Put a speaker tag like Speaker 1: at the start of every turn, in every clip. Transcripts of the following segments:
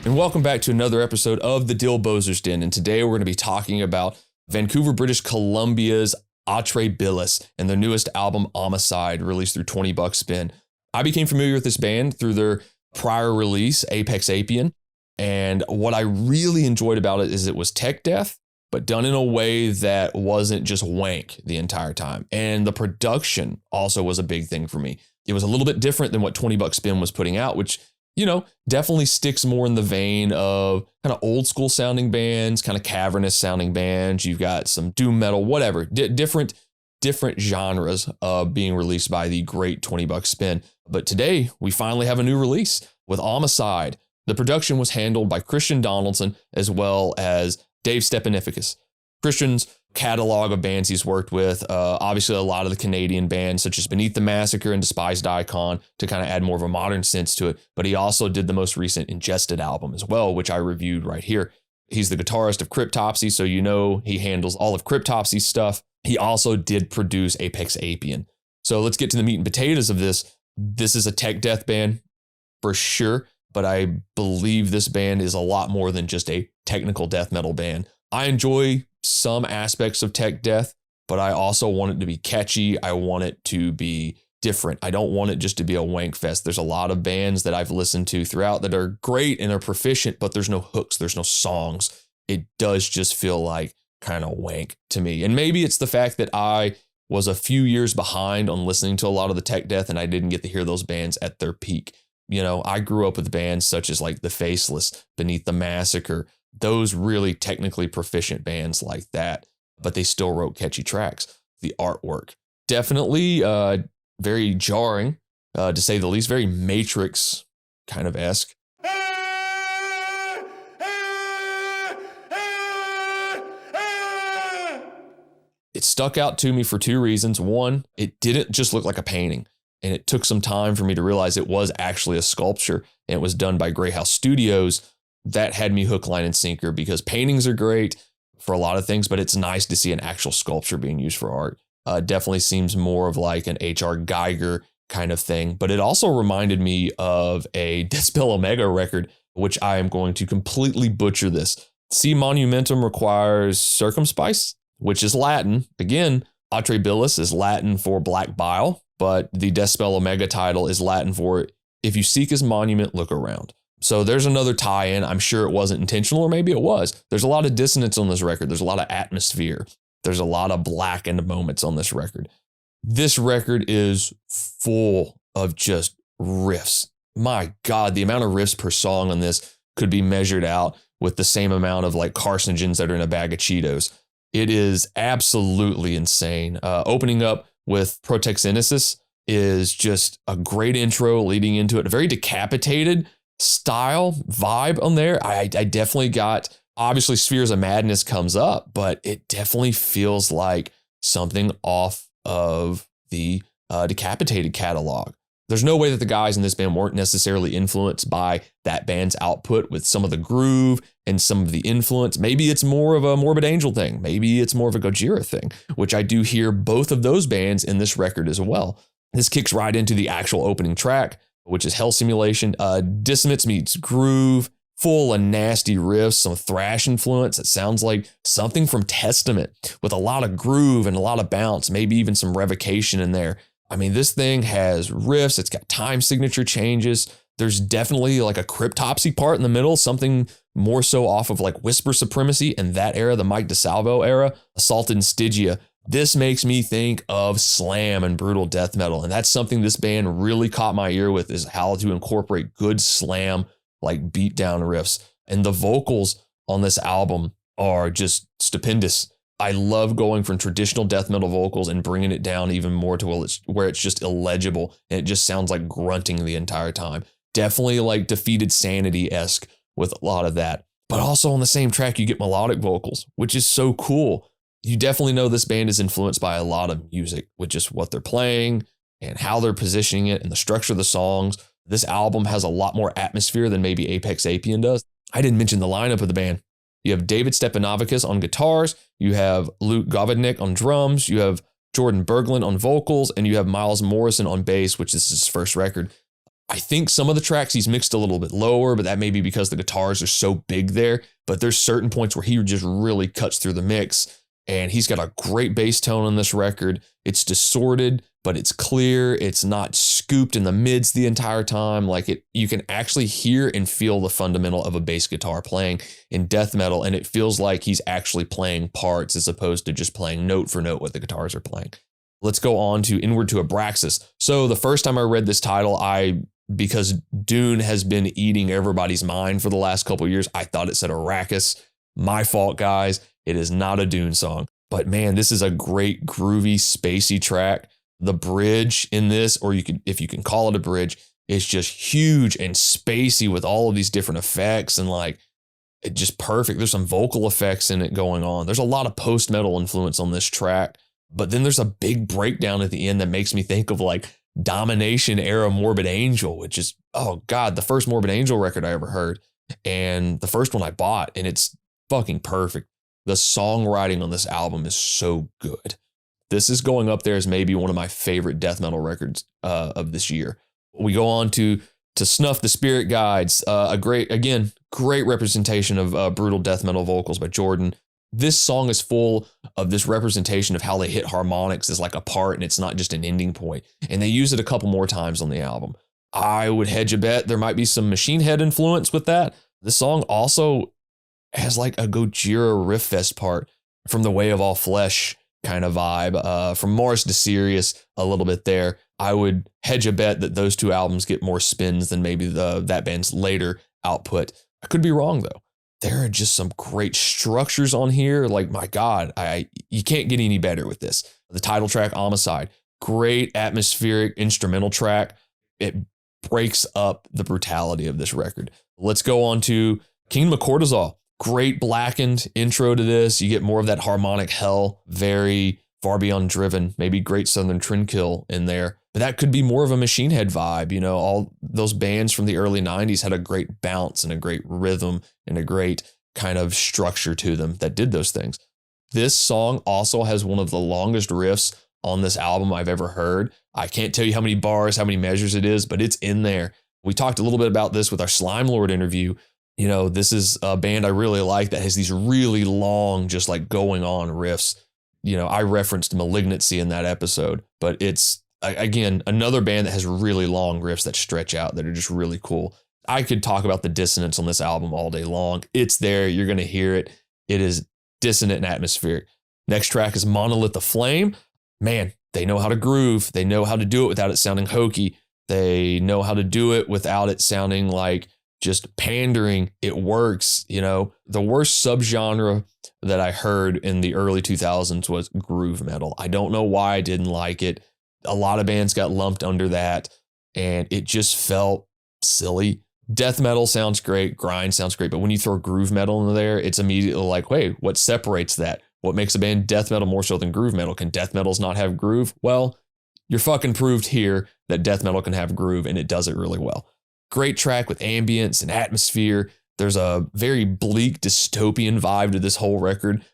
Speaker 1: and welcome back to another episode of the Dylbozer's Den. And today we're going to be talking about Vancouver, British Columbia's Atræ Bilis and their newest album, Aumicide, released through 20 Buck Spin. I became familiar with this band through their prior release, Apex Apian. And what I really enjoyed about it is it was tech death, but done in a way that wasn't just wank the entire time. And the production also was a big thing for me. It was a little bit different than what 20 Buck Spin was putting out, which, you know, definitely sticks more in the vein of kind of old school sounding bands, kind of cavernous sounding bands. You've got some doom metal, whatever, different genres being released by the great 20 Buck Spin. But today we finally have a new release with Aumicide. The production was handled by Christian Donaldson as well as Dave Stepanifikis. Christian's catalog of bands he's worked with, obviously a lot of the Canadian bands such as Beneath the Massacre and Despised Icon to kind of add more of a modern sense to it. But he also did the most recent Ingested album as well, which I reviewed right here. He's the guitarist of Cryptopsy, so you know he handles all of Cryptopsy's stuff. He also did produce Apex Apian. So let's get to the meat and potatoes of this. This is a tech death band for sure, but I believe this band is a lot more than just a technical death metal band. I enjoy some aspects of tech death, but I also want it to be catchy. I want it to be different. I don't want it just to be a wank fest. There's a lot of bands that I've listened to throughout that are great and are proficient, but there's no hooks, there's no songs. It does just feel like kind of wank to me. And maybe it's the fact that I was a few years behind on listening to a lot of the tech death and I didn't get to hear those bands at their peak. You know, I grew up with bands such as like The Faceless, Beneath the Massacre, those really technically proficient bands like that, but they still wrote catchy tracks. The artwork, definitely very jarring, to say the least, very Matrix kind of esque. It stuck out to me for two reasons. One, it didn't just look like a painting. And it took some time for me to realize it was actually a sculpture and it was done by Grey House Studios. That had me hook, line, and sinker because paintings are great for a lot of things, but it's nice to see an actual sculpture being used for art. Definitely seems more of like an H.R. Geiger kind of thing, but it also reminded me of a Dispel Omega record, which I am going to completely butcher this. C Monumentum requires Circumspice, which is Latin. Again, Atræ Bilis is Latin for black bile, but the Dispel Omega title is Latin for if you seek his monument, look around. So there's another tie-in. I'm sure it wasn't intentional, or maybe it was. There's a lot of dissonance on this record. There's a lot of atmosphere. There's a lot of blackened moments on this record. This record is full of just riffs. My God, the amount of riffs per song on this could be measured out with the same amount of like carcinogens that are in a bag of Cheetos. It is absolutely insane. Opening up with Protexenesis is just a great intro leading into it. A very Decapitated style vibe on there. I definitely got, obviously Spheres of Madness comes up, but it definitely feels like something off of the Decapitated catalog. There's no way that the guys in this band weren't necessarily influenced by that band's output with some of the groove and some of the influence. Maybe it's more of a Morbid Angel thing. Maybe it's more of a Gojira thing, which I do hear both of those bands in this record as well. This kicks right into the actual opening track, which is Hell Simulation. Dissonance meets groove, full of nasty riffs, some thrash influence. It sounds like something from Testament with a lot of groove and a lot of bounce, maybe even some revocation in there. I mean, this thing has riffs. It's got time signature changes. There's definitely like a Cryptopsy part in the middle, something more so off of like Whisper Supremacy and that era, the Mike DeSalvo era, Assaulted and Stygia. This makes me think of slam and brutal death metal. And that's something this band really caught my ear with, is how to incorporate good slam, like beatdown riffs. And the vocals on this album are just stupendous. I love going from traditional death metal vocals and bringing it down even more to where it's just illegible and it just sounds like grunting the entire time. Definitely like Defeated Sanity-esque with a lot of that. But also on the same track, you get melodic vocals, which is so cool. You definitely know this band is influenced by a lot of music with just what they're playing and how they're positioning it and the structure of the songs. This album has a lot more atmosphere than maybe Apex Apian does. I didn't mention the lineup of the band. You have David Stepanifikis on guitars, you have Luke Govodnik on drums, you have Jordan Berglund on vocals, and you have Miles Morrison on bass, which is his first record. I think some of the tracks he's mixed a little bit lower, but that may be because the guitars are so big there. But there's certain points where he just really cuts through the mix. And he's got a great bass tone on this record. It's distorted, but it's clear. It's not scooped in the mids the entire time. You can actually hear and feel the fundamental of a bass guitar playing in death metal. And it feels like he's actually playing parts as opposed to just playing note for note what the guitars are playing. Let's go on to Inward to Abraxas. So the first time I read this title, because Dune has been eating everybody's mind for the last couple of years, I thought it said Arrakis. My fault, guys. It is not a Dune song. But man, this is a great, groovy, spacey track. The bridge in this, or if you can call it a bridge, is just huge and spacey with all of these different effects and it just perfect. There's some vocal effects in it going on. There's a lot of post-metal influence on this track. But then there's a big breakdown at the end that makes me think of Domination era Morbid Angel, which is, oh God, the first Morbid Angel record I ever heard. And the first one I bought, and it's fucking perfect. The songwriting on this album is so good. This is going up there as maybe one of my favorite death metal records of this year. We go on to Snuff the Spirit Guides, great representation of brutal death metal vocals by Jordan. This song is full of this representation of how they hit harmonics as a part, and it's not just an ending point. And they use it a couple more times on the album. I would hedge a bet there might be some Machine Head influence with that. The song also has a Gojira riff fest part from the Way of All Flesh kind of vibe, from Morris to Sirius a little bit there. I would hedge a bet that those two albums get more spins than maybe that band's later output. I could be wrong though. There are just some great structures on here. My God, you can't get any better with this. The title track, Aumicide, great atmospheric instrumental track. It breaks up the brutality of this record. Let's go on to Kingdom of Cortisol. Great blackened intro to this. You get more of that harmonic hell, very Far Beyond Driven, maybe Great Southern Trendkill in there. But that could be more of a Machine Head vibe. All those bands from the early 90s had a great bounce and a great rhythm and a great kind of structure to them that did those things. This song also has one of the longest riffs on this album I've ever heard. I can't tell you how many bars, how many measures it is, but it's in there. We talked a little bit about this with our Slime Lord interview. This is a band I really like that has these really long, just going on riffs. I referenced Malignancy in that episode, but it's, again, another band that has really long riffs that stretch out that are just really cool. I could talk about the dissonance on this album all day long. It's there. You're going to hear it. It is dissonant and atmospheric. Next track is Monolith of Flame. Man, they know how to groove. They know how to do it without it sounding hokey. They know how to do it without it sounding like just pandering. It works. The worst subgenre that I heard in the early 2000s was groove metal. I don't know why I didn't like it. A lot of bands got lumped under that, and it just felt silly. Death metal sounds great, grind sounds great, but when you throw groove metal in there, it's immediately wait, what separates that? What makes a band death metal more so than groove metal? Can death metals not have groove? Well, you're fucking proved here that death metal can have groove, and it does it really well. Great track with ambience and atmosphere. There's a very bleak dystopian vibe to this whole record.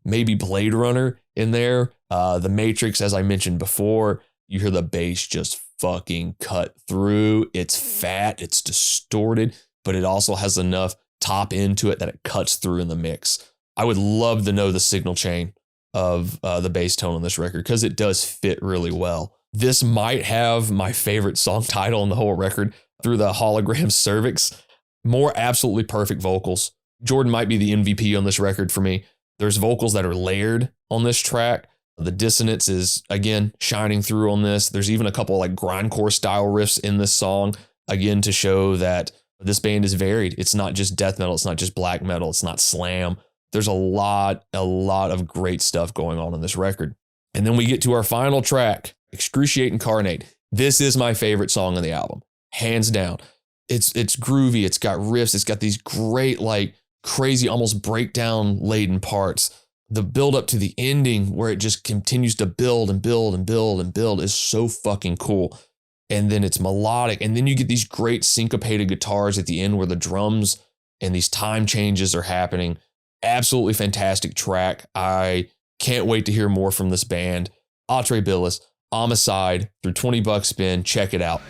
Speaker 1: Maybe Blade Runner in there. The Matrix, as I mentioned before, you hear the bass just fucking cut through. It's fat, it's distorted, but it also has enough top end to it that it cuts through in the mix. I would love to know the signal chain of the bass tone on this record because it does fit really well. This might have my favorite song title in the whole record, Through the Hologram Cervix. More absolutely perfect vocals. Jordan might be the MVP on this record for me. There's vocals that are layered on this track. The dissonance is, again, shining through on this. There's even a couple grindcore style riffs in this song, again, to show that this band is varied. It's not just death metal. It's not just black metal. It's not slam. There's a lot of great stuff going on this record. And then we get to our final track, Excruciate Incarnate. This is my favorite song on the album, hands down. It's groovy. It's got riffs. It's got these great, crazy, almost breakdown laden parts. The build up to the ending where it just continues to build and build and build and build is so fucking cool. And then it's melodic. And then you get these great syncopated guitars at the end where the drums and these time changes are happening. Absolutely fantastic track. I can't wait to hear more from this band. Atræ Bilis, Aumicide, through $20 spin. Check it out.